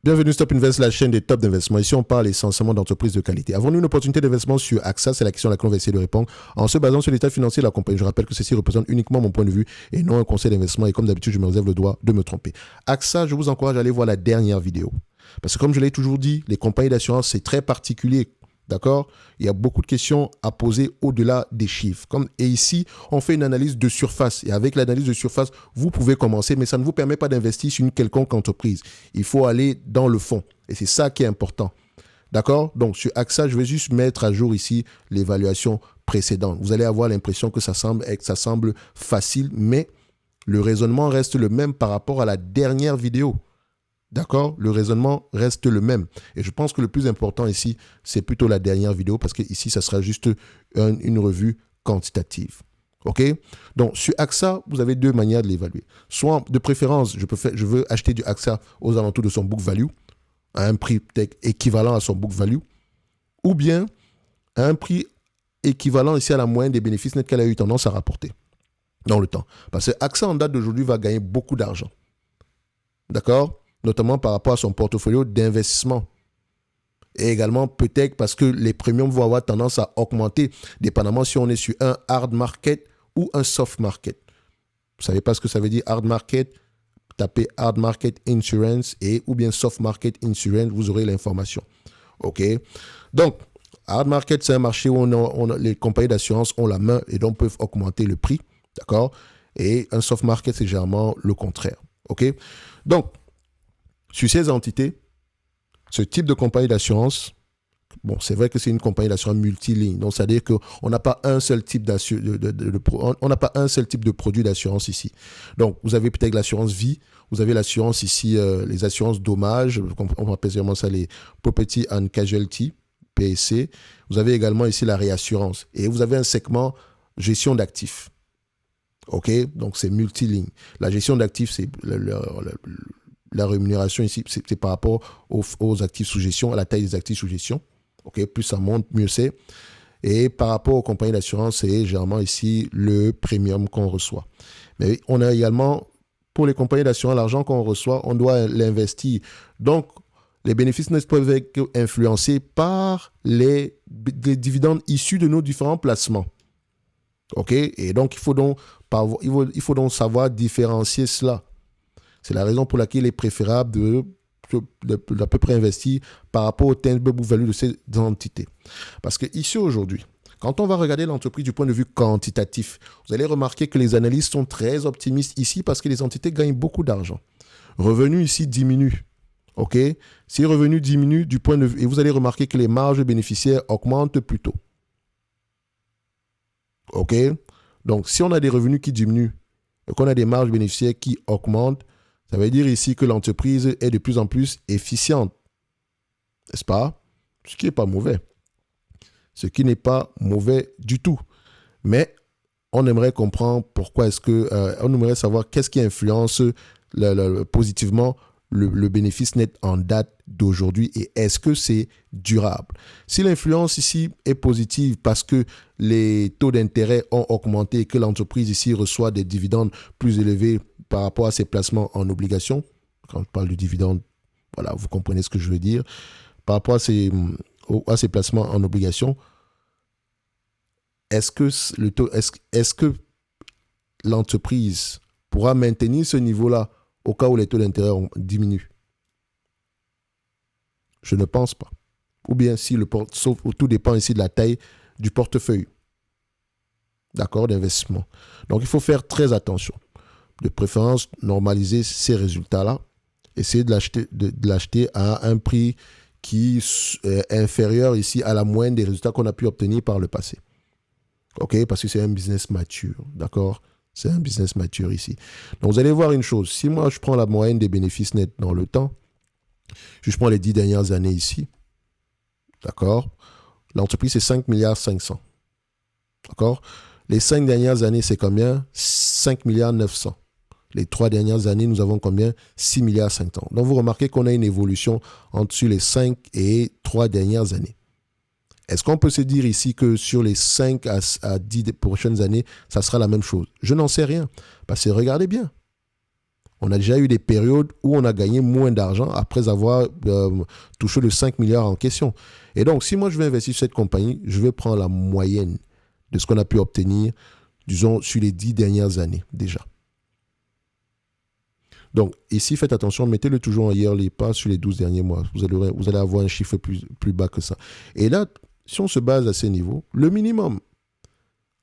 Bienvenue Stop Invest, la chaîne des tops d'investissement. Ici, on parle essentiellement d'entreprises de qualité. Avons-nous une opportunité d'investissement sur AXA? C'est la question à laquelle on va essayer de répondre en se basant sur l'état financier de la compagnie. Je rappelle que ceci représente uniquement mon point de vue et non un conseil d'investissement. Et comme d'habitude, je me réserve le droit de me tromper. AXA, je vous encourage à aller voir la dernière vidéo. Parce que comme je l'ai toujours dit, les compagnies d'assurance, c'est très particulier. D'accord? Il y a beaucoup de questions à poser au-delà des chiffres. Et ici, on fait une analyse de surface. Et avec l'analyse de surface, vous pouvez commencer, mais ça ne vous permet pas d'investir sur une quelconque entreprise. Il faut aller dans le fond. Et c'est ça qui est important. D'accord? Donc, sur AXA, je vais juste mettre à jour ici l'évaluation précédente. Vous allez avoir l'impression que ça semble facile, mais le raisonnement reste le même par rapport à la dernière vidéo. D'accord? Le raisonnement reste le même. Et je pense que le plus important ici, c'est plutôt la dernière vidéo parce que ici, ça sera juste une revue quantitative. OK? Donc, sur AXA, vous avez deux manières de l'évaluer. Soit, de préférence, je veux acheter du AXA aux alentours de son book value, à un prix peut-être équivalent à son book value, ou bien à un prix équivalent ici à la moyenne des bénéfices nets qu'elle a eu tendance à rapporter dans le temps. Parce que AXA, en date d'aujourd'hui, va gagner beaucoup d'argent. D'accord? Notamment par rapport à son portfolio d'investissement. Et également, peut-être parce que les premiums vont avoir tendance à augmenter, dépendamment si on est sur un hard market ou un soft market. Vous ne savez pas ce que ça veut dire hard market? Tapez hard market insurance ou bien soft market insurance, vous aurez l'information. OK? Donc, hard market, c'est un marché où les compagnies d'assurance ont la main et donc peuvent augmenter le prix. D'accord? Et un soft market, c'est généralement le contraire. OK? Donc, sur ces entités, ce type de compagnie d'assurance, bon, c'est vrai que c'est une compagnie d'assurance multiligne. Donc, c'est-à-dire qu'on n'a pas un seul type on n'a pas un seul type de produit d'assurance ici. Donc, vous avez peut-être l'assurance vie, vous avez l'assurance ici, les assurances dommages, on appelle vraiment ça les Property and Casualty, PSC. Vous avez également ici la réassurance. Et vous avez un segment gestion d'actifs. OK? Donc, c'est multiligne. La gestion d'actifs, c'est la rémunération ici, c'est par rapport aux actifs sous gestion, à la taille des actifs sous gestion. Okay, plus ça monte, mieux c'est. Et par rapport aux compagnies d'assurance, c'est généralement ici le premium qu'on reçoit. Mais on a également, pour les compagnies d'assurance, l'argent qu'on reçoit, on doit l'investir. Donc, les bénéfices ne peuvent être influencés par les dividendes issus de nos différents placements. OK? Et donc, il faut donc savoir différencier cela. C'est la raison pour laquelle il est préférable d'à peu près investir par rapport au tangible book value de ces entités. Parce que ici, aujourd'hui, quand on va regarder l'entreprise du point de vue quantitatif, vous allez remarquer que les analystes sont très optimistes ici parce que les entités gagnent beaucoup d'argent. Revenus ici diminuent. OK? Si les revenus diminuent du point de vue, et vous allez remarquer que les marges bénéficiaires augmentent plutôt. OK? Donc, si on a des revenus qui diminuent et qu'on a des marges bénéficiaires qui augmentent, ça veut dire ici que l'entreprise est de plus en plus efficiente. N'est-ce pas? Ce qui n'est pas mauvais. Ce qui n'est pas mauvais du tout. Mais on aimerait comprendre pourquoi on aimerait savoir qu'est-ce qui influence positivement le bénéfice net en date d'aujourd'hui et est-ce que c'est durable? Si l'influence ici est positive parce que les taux d'intérêt ont augmenté et que l'entreprise ici reçoit des dividendes plus élevés par rapport à ses placements en obligations, quand je parle de dividendes, voilà, vous comprenez ce que je veux dire, par rapport à ses placements en obligations, est-ce que l'entreprise pourra maintenir ce niveau-là au cas où les taux d'intérêt diminuent? Je ne pense pas. Ou bien si tout dépend ici de la taille du portefeuille. D'accord, d'investissement. Donc, il faut faire très attention. De préférence, normaliser ces résultats-là. Essayer de l'acheter à un prix qui est inférieur ici à la moyenne des résultats qu'on a pu obtenir par le passé. OK, parce que c'est un business mature. D'accord? C'est un business mature ici. Donc, vous allez voir une chose. Si moi, je prends la moyenne des bénéfices nets dans le temps, je prends les 10 dernières années ici. D'accord? L'entreprise, c'est 5 milliards 500. D'accord? Les 5 dernières années, c'est combien? 5 milliards 900. Les 3 dernières années, nous avons combien? 6 milliards 500. Donc, vous remarquez qu'on a une évolution entre les 5 et 3 dernières années. Est-ce qu'on peut se dire ici que sur les 5 à 10 prochaines années, ça sera la même chose? Je n'en sais rien. Parce que regardez bien. On a déjà eu des périodes où on a gagné moins d'argent après avoir touché le 5 milliards en question. Et donc, si moi je vais investir sur cette compagnie, je vais prendre la moyenne de ce qu'on a pu obtenir, disons, sur les 10 dernières années déjà. Donc, ici, faites attention, mettez-le toujours en yearly, pas sur les 12 derniers mois. Vous allez avoir un chiffre plus bas que ça. Et là, si on se base à ces niveaux, le minimum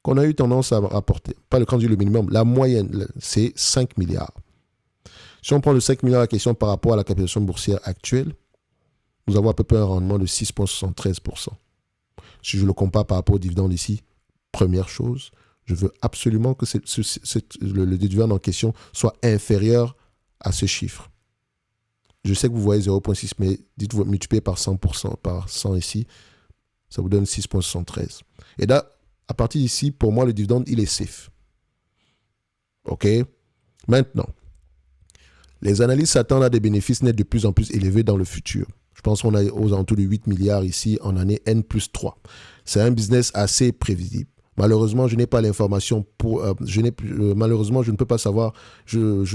qu'on a eu tendance à rapporter, pas quand je dis le minimum, la moyenne, c'est 5 milliards. Si on prend le 5 milliards à question par rapport à la capitalisation boursière actuelle, nous avons à peu près un rendement de 6,73%. Si je le compare par rapport au dividende ici, première chose, je veux absolument que le dividende en question soit inférieur à ce chiffre. Je sais que vous voyez 0,6, mais dites-vous multiplié par 100%, par 100 ici, ça vous donne 6,73. Et là, à partir d'ici, pour moi, le dividende, il est safe. OK? Maintenant, les analystes s'attendent à des bénéfices nets de plus en plus élevés dans le futur. Je pense qu'on a aux alentours de 8 milliards ici en année N+3. C'est un business assez prévisible. Malheureusement, je n'ai pas l'information pour... malheureusement, je ne peux pas savoir... le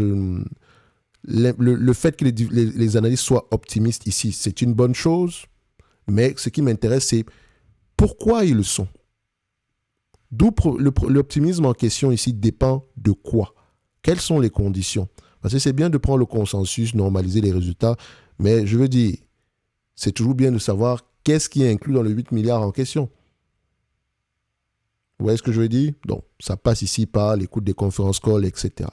fait que les analystes soient optimistes ici, c'est une bonne chose. Mais ce qui m'intéresse, c'est pourquoi ils le sont. D'où l'optimisme en question ici dépend de quoi? Quelles sont les conditions? Parce que c'est bien de prendre le consensus, normaliser les résultats, mais je veux dire, c'est toujours bien de savoir qu'est-ce qui est inclus dans le 8 milliards en question. Vous voyez ce que je veux dire? Donc, ça passe ici par l'écoute des conférences calls, etc.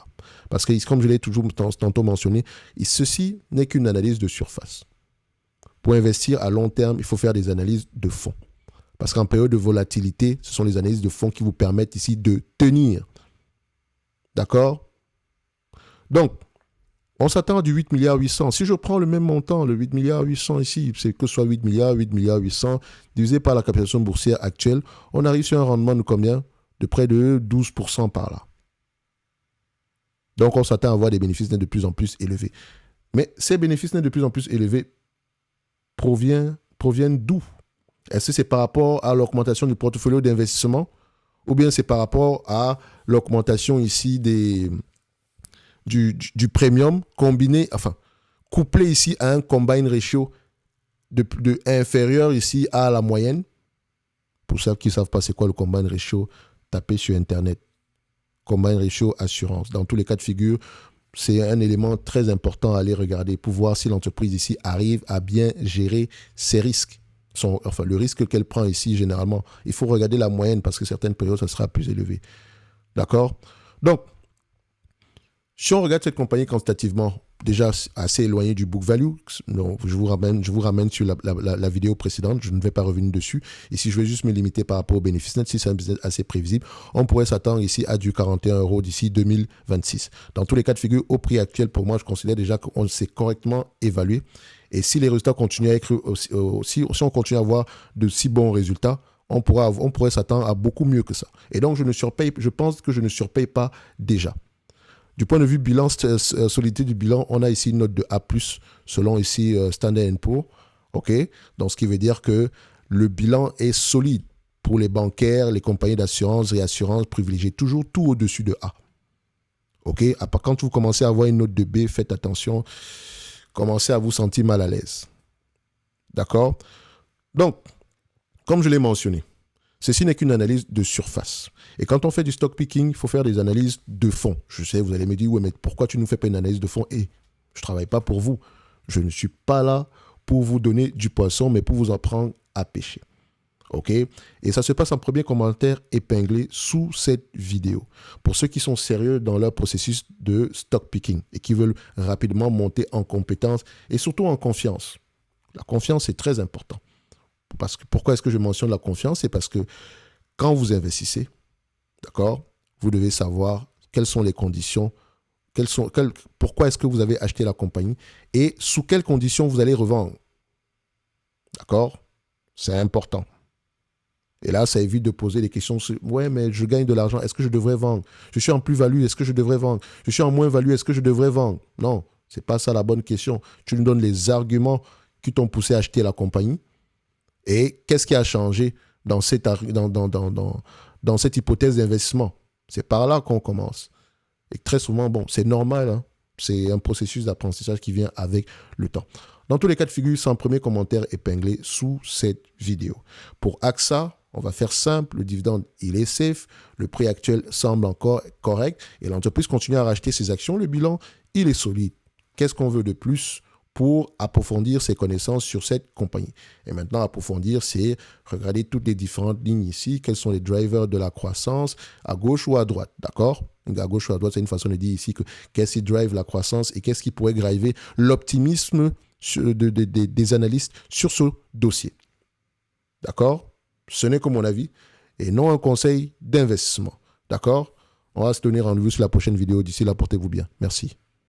Parce que, comme je l'ai toujours tantôt mentionné, ceci n'est qu'une analyse de surface. Pour investir à long terme, il faut faire des analyses de fond. Parce qu'en période de volatilité, ce sont les analyses de fond qui vous permettent ici de tenir. D'accord? Donc, on s'attend à du 8 milliards 800. Si je prends le même montant, le 8 milliards 800 ici, c'est que ce soit 8 milliards 800, divisé par la capitalisation boursière actuelle, on arrive sur un rendement de combien? De près de 12% par là. Donc, on s'attend à avoir des bénéfices nets de plus en plus élevés. Mais ces bénéfices nets de plus en plus élevés proviennent d'où? Est-ce que c'est par rapport à l'augmentation du portfolio d'investissement ou bien c'est par rapport à l'augmentation ici du premium combiné, enfin, couplé ici à un combine ratio de inférieur ici à la moyenne? Pour ceux qui ne savent pas c'est quoi le combine ratio, tapez sur Internet. Combine ratio assurance. Dans tous les cas de figure, c'est un élément très important à aller regarder pour voir si l'entreprise ici arrive à bien gérer ses risques. Le risque qu'elle prend ici, généralement, il faut regarder la moyenne parce que certaines périodes, ça sera plus élevé. D'accord? Donc, si on regarde cette compagnie quantitativement, déjà assez éloignée du book value, donc je vous ramène sur la vidéo précédente, je ne vais pas revenir dessus. Ici, je vais juste me limiter par rapport au bénéfice net. Si c'est un business assez prévisible, on pourrait s'attendre ici à du 41 € d'ici 2026. Dans tous les cas de figure, au prix actuel, pour moi, je considère déjà qu'on s'est correctement évalué. Et si les résultats continuent à être si on continue à avoir de si bons résultats, on pourrait s'attendre à beaucoup mieux que ça. Et donc, je pense que je ne surpaye pas déjà. Du point de vue bilan, solidité du bilan, on a ici une note de A+, selon ici Standard & Poor's. OK? Donc, ce qui veut dire que le bilan est solide pour les bancaires, les compagnies d'assurance, réassurance, privilégiées toujours tout au-dessus de A. OK? Quand vous commencez à avoir une note de B, faites attention, commencez à vous sentir mal à l'aise. D'accord? Donc, comme je l'ai mentionné, ceci n'est qu'une analyse de surface. Et quand on fait du stock picking, il faut faire des analyses de fond. Je sais, vous allez me dire, oui, mais pourquoi tu ne fais pas une analyse de fond? Je ne travaille pas pour vous. Je ne suis pas là pour vous donner du poisson, mais pour vous apprendre à pêcher. OK? Et ça se passe en premier commentaire épinglé sous cette vidéo. Pour ceux qui sont sérieux dans leur processus de stock picking et qui veulent rapidement monter en compétence et surtout en confiance. La confiance est très importante. Pourquoi est-ce que je mentionne la confiance? C'est parce que quand vous investissez, d'accord, vous devez savoir quelles sont les conditions, pourquoi est-ce que vous avez acheté la compagnie et sous quelles conditions vous allez revendre. D'accord? C'est important. Et là, ça évite de poser des questions sur « Ouais, mais je gagne de l'argent, est-ce que je devrais vendre? Je suis en plus-value, est-ce que je devrais vendre? Je suis en moins-value, est-ce que je devrais vendre? » Non, ce n'est pas ça la bonne question. Tu nous donnes les arguments qui t'ont poussé à acheter la compagnie. Et qu'est-ce qui a changé dans cette hypothèse d'investissement? C'est par là qu'on commence. Et très souvent, bon, c'est normal. Hein? C'est un processus d'apprentissage qui vient avec le temps. Dans tous les cas de figure, c'est un premier commentaire épinglé sous cette vidéo. Pour AXA, on va faire simple, le dividende, il est safe, le prix actuel semble encore correct et l'entreprise continue à racheter ses actions, le bilan, il est solide. Qu'est-ce qu'on veut de plus pour approfondir ses connaissances sur cette compagnie? Et maintenant, approfondir, c'est regarder toutes les différentes lignes ici, quels sont les drivers de la croissance, à gauche ou à droite, d'accord? À gauche ou à droite, c'est une façon de dire ici que qu'est-ce qui drive la croissance et qu'est-ce qui pourrait driver l'optimisme des analystes sur ce dossier. D'accord? Ce n'est que mon avis et non un conseil d'investissement. D'accord? On va se donner rendez-vous sur la prochaine vidéo. D'ici là, portez-vous bien. Merci.